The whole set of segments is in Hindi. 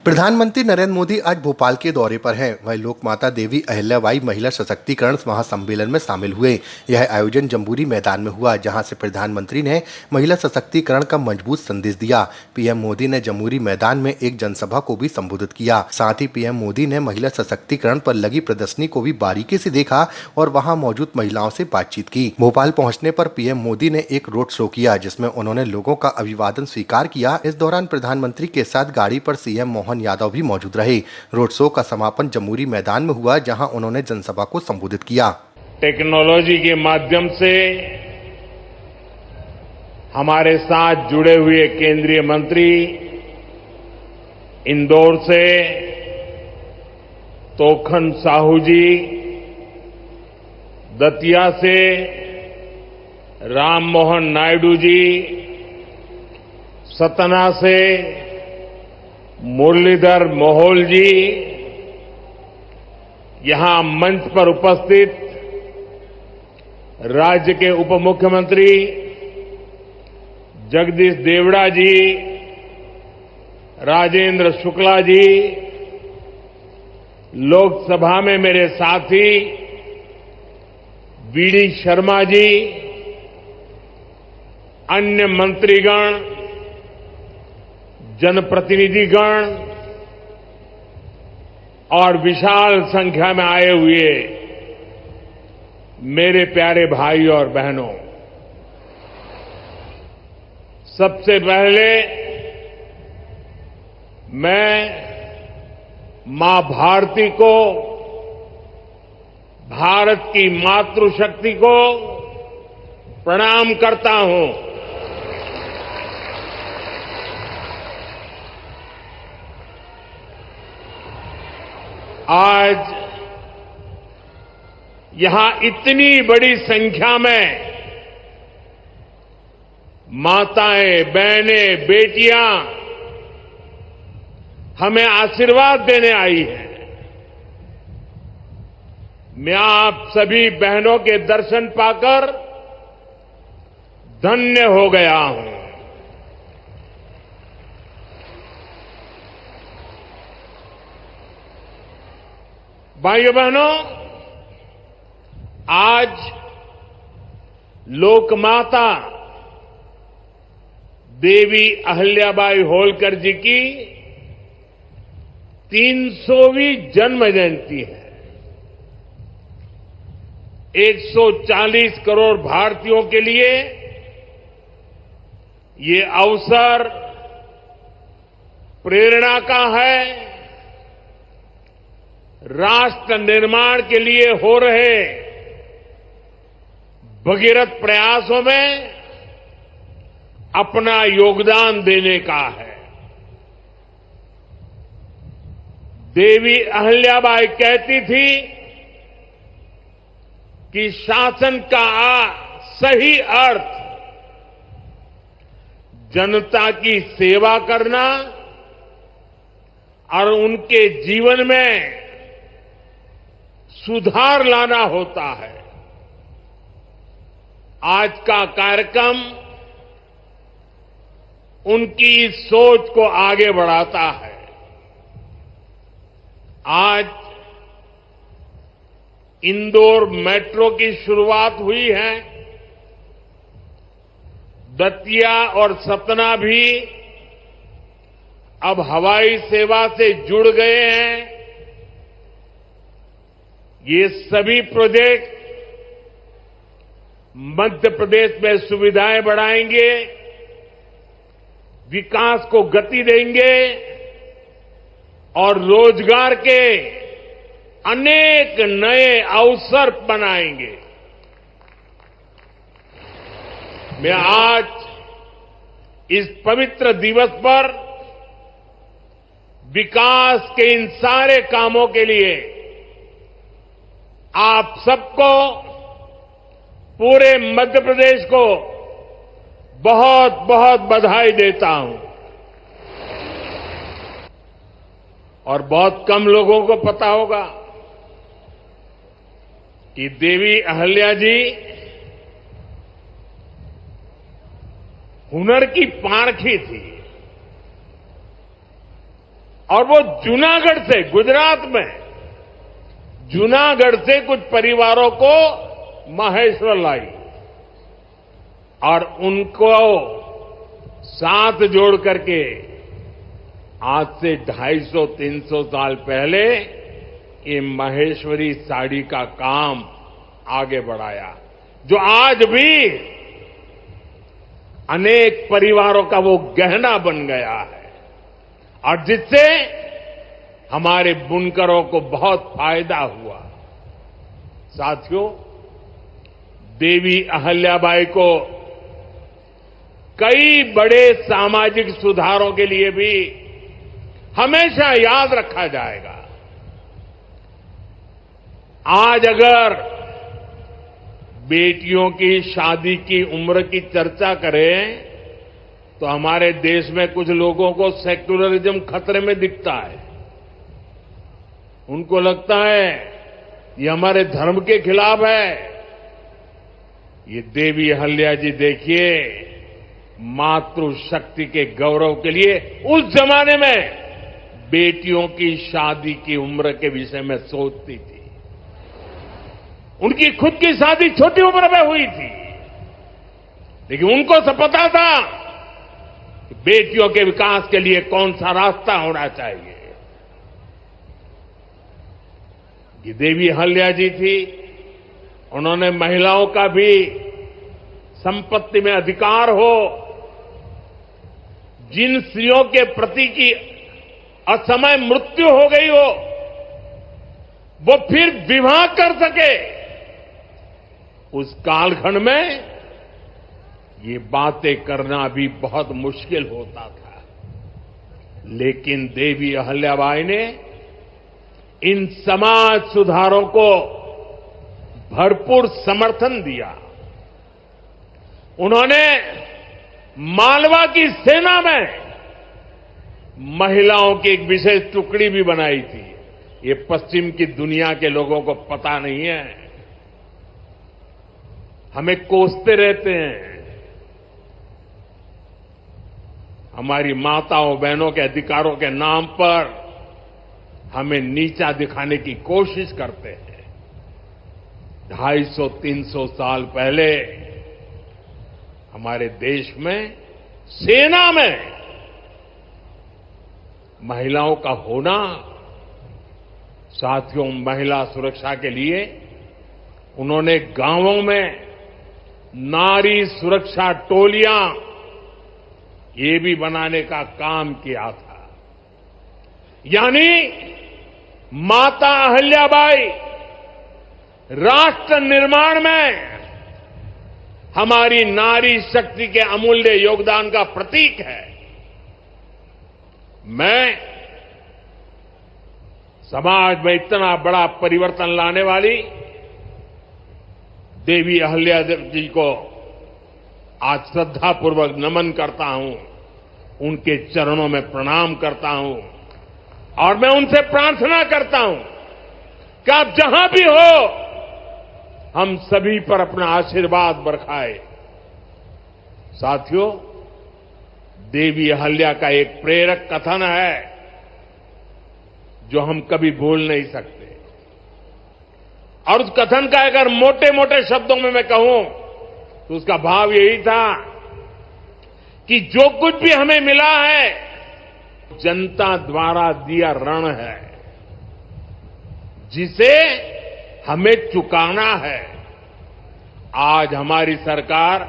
प्रधानमंत्री नरेंद्र मोदी आज भोपाल के दौरे पर हैं। वह लोकमाता देवी अहिल्याबाई महिला सशक्तिकरण महासम्मेलन में शामिल हुए। यह आयोजन जम्बूरी मैदान में हुआ, जहां से प्रधानमंत्री ने महिला सशक्तिकरण का मजबूत संदेश दिया। पीएम मोदी ने जम्बूरी मैदान में एक जनसभा को भी संबोधित किया। साथ ही पीएम मोदी ने महिला सशक्तिकरण पर लगी प्रदर्शनी को भी बारीकी से देखा और वहाँ मौजूद महिलाओं से बातचीत की। भोपाल पहुँचने पर पीएम मोदी ने एक रोड शो किया, जिसमें उन्होंने लोगों का अभिवादन स्वीकार किया। इस दौरान प्रधानमंत्री के साथ गाड़ी पर सीएम मोहन यादव भी मौजूद रहे। रोड शो का समापन जम्बूरी मैदान में हुआ, जहां उन्होंने जनसभा को संबोधित किया। टेक्नोलॉजी के माध्यम से हमारे साथ जुड़े हुए केंद्रीय मंत्री इंदौर से तोखन साहू जी, दतिया से राम मोहन नायडू जी, सतना से मुरलीधर मोहोल जी, यहां मंच पर उपस्थित राज्य के उप मुख्यमंत्री जगदीश देवड़ा जी, राजेंद्र शुक्ला जी, लोकसभा में मेरे साथी वीडी शर्मा जी, अन्य मंत्रीगण, जनप्रतिनिधिगण और विशाल संख्या में आए हुए मेरे प्यारे भाई और बहनों, सबसे पहले मैं मां भारती को, भारत की मातृशक्ति को प्रणाम करता हूं। आज यहां इतनी बड़ी संख्या में माताएं, बहनें, बेटियां हमें आशीर्वाद देने आई हैं। मैं आप सभी बहनों के दर्शन पाकर धन्य हो गया हूं। भाइयों बहनों, आज लोकमाता देवी अहिल्याबाई होलकर जी की 300वीं जन्म जयंती है। 140 करोड़ भारतीयों के लिए ये अवसर प्रेरणा का है। राष्ट्र निर्माण के लिए हो रहे भगीरथ प्रयासों में अपना योगदान देने का है। देवी अहिल्याबाई कहती थी कि शासन का सही अर्थ जनता की सेवा करना और उनके जीवन में सुधार लाना होता है। आज का कार्यक्रम उनकी इस सोच को आगे बढ़ाता है। आज इंदौर मेट्रो की शुरुआत हुई है। दतिया और सतना भी अब हवाई सेवा से जुड़ गए हैं। ये सभी प्रोजेक्ट मध्य प्रदेश में सुविधाएं बढ़ाएंगे, विकास को गति देंगे और रोजगार के अनेक नए अवसर बनाएंगे। मैं आज इस पवित्र दिवस पर विकास के इन सारे कामों के लिए आप सबको, पूरे मध्य प्रदेश को बहुत बहुत बधाई देता हूं। और बहुत कम लोगों को पता होगा कि देवी अहिल्या जी हुनर की पारखी थी और वो जूनागढ़ से, गुजरात में जूनागढ़ से कुछ परिवारों को महेश्वर लाई और उनको साथ जोड़ करके आज से 250-300 साल पहले ये महेश्वरी साड़ी का काम आगे बढ़ाया, जो आज भी अनेक परिवारों का वो गहना बन गया है और जिससे हमारे बुनकरों को बहुत फायदा हुआ। साथियों, देवी अहल्याबाई को कई बड़े सामाजिक सुधारों के लिए भी हमेशा याद रखा जाएगा। आज अगर बेटियों की शादी की उम्र की चर्चा करें तो हमारे देश में कुछ लोगों को सेक्युलरिज्म खतरे में दिखता है। उनको लगता है ये हमारे धर्म के खिलाफ है। ये देवी अहल्या जी देखिए, मातृशक्ति के गौरव के लिए उस जमाने में बेटियों की शादी की उम्र के विषय में सोचती थी। उनकी खुद की शादी छोटी उम्र में हुई थी, लेकिन उनको सब पता था कि बेटियों के विकास के लिए कौन सा रास्ता होना चाहिए। ये देवी अहल्या जी थी, उन्होंने महिलाओं का भी संपत्ति में अधिकार हो, जिन स्त्रियों के प्रति की असमय मृत्यु हो गई हो वो फिर विवाह कर सके। उस कालखंड में ये बातें करना भी बहुत मुश्किल होता था, लेकिन देवी अहल्याबाई ने इन समाज सुधारों को भरपूर समर्थन दिया। उन्होंने मालवा की सेना में महिलाओं की एक विशेष टुकड़ी भी बनाई थी। ये पश्चिम की दुनिया के लोगों को पता नहीं है, हमें कोसते रहते हैं। हमारी माताओं बहनों के अधिकारों के नाम पर हमें नीचा दिखाने की कोशिश करते हैं। 250-300 साल पहले हमारे देश में सेना में महिलाओं का होना, साथियों, महिला सुरक्षा के लिए उन्होंने गांवों में नारी सुरक्षा टोलियां ये भी बनाने का काम किया था। यानी माता अहल्याबाई राष्ट्र निर्माण में हमारी नारी शक्ति के अमूल्य योगदान का प्रतीक है। मैं समाज में इतना बड़ा परिवर्तन लाने वाली देवी अहल्या जी को आज श्रद्धापूर्वक नमन करता हूं, उनके चरणों में प्रणाम करता हूं और मैं उनसे प्रार्थना करता हूं कि आप जहां भी हो, हम सभी पर अपना आशीर्वाद बरसाए। साथियों, देवी अहल्या का एक प्रेरक कथन है जो हम कभी भूल नहीं सकते, और उस कथन का अगर मोटे मोटे शब्दों में मैं कहूं तो उसका भाव यही था कि जो कुछ भी हमें मिला है जनता द्वारा दिया ऋण है, जिसे हमें चुकाना है। आज हमारी सरकार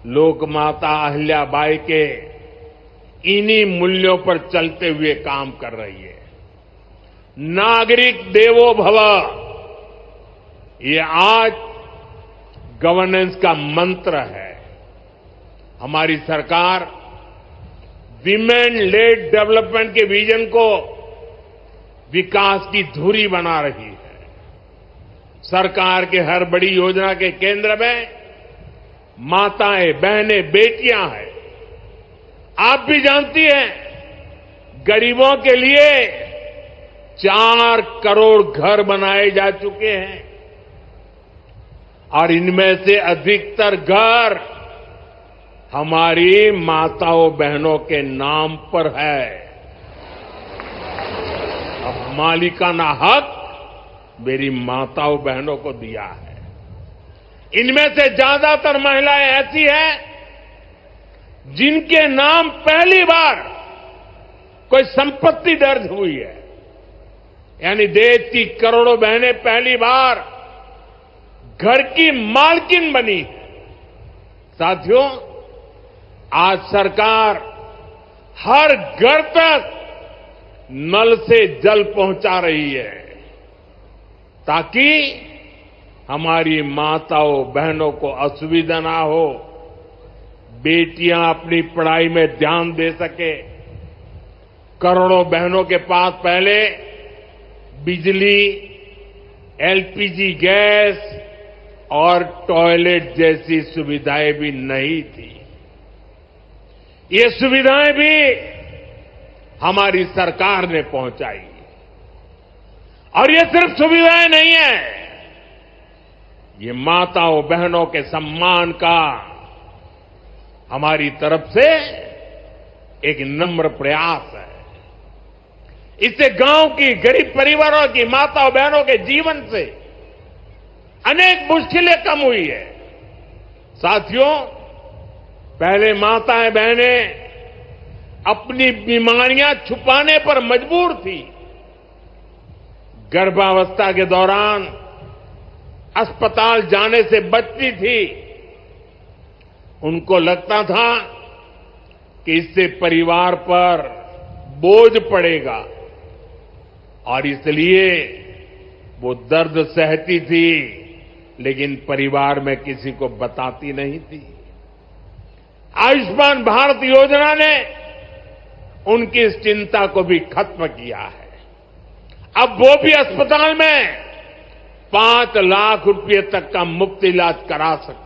लोकमाता अहल्याबाई के इन्हीं मूल्यों पर चलते हुए काम कर रही है। नागरिक देवो भव, ये आज गवर्नेंस का मंत्र है। हमारी सरकार विमेन लेड डेवलपमेंट के विजन को विकास की धुरी बना रही है। सरकार के हर बड़ी योजना के केंद्र में माताएं, बहनें, बेटियां हैं। आप भी जानती हैं, गरीबों के लिए 4 करोड़ घर बनाए जा चुके हैं और इनमें से अधिकतर घर हमारी माताओं बहनों के नाम पर है। अब मालिकाना हक मेरी माताओं बहनों को दिया है। इनमें से ज्यादातर महिलाएं ऐसी हैं जिनके नाम पहली बार कोई संपत्ति दर्ज हुई है, यानी देश की करोड़ों बहनें पहली बार घर की मालकिन बनी है। साथियों, आज सरकार हर घर तक नल से जल पहुंचा रही है ताकि हमारी माताओं बहनों को असुविधा ना हो, बेटियां अपनी पढ़ाई में ध्यान दे सके। करोड़ों बहनों के पास पहले बिजली, एलपीजी गैस और टॉयलेट जैसी सुविधाएं भी नहीं थी। ये सुविधाएं भी हमारी सरकार ने पहुंचाई। और ये सिर्फ सुविधाएं नहीं है, ये माताओं बहनों के सम्मान का हमारी तरफ से एक नम्र प्रयास है। इससे गांव की गरीब परिवारों की माताओं बहनों के जीवन से अनेक मुश्किलें कम हुई है। साथियों, पहले माताएं बहनें अपनी बीमारियां छुपाने पर मजबूर थी। गर्भावस्था के दौरान अस्पताल जाने से बचती थी। उनको लगता था कि इससे परिवार पर बोझ पड़ेगा और इसलिए वो दर्द सहती थी, लेकिन परिवार में किसी को बताती नहीं थी। आयुष्मान भारत योजना ने उनकी इस चिंता को भी खत्म किया है। अब वो भी अस्पताल में 5 लाख रुपए तक का मुफ्त इलाज करा सकते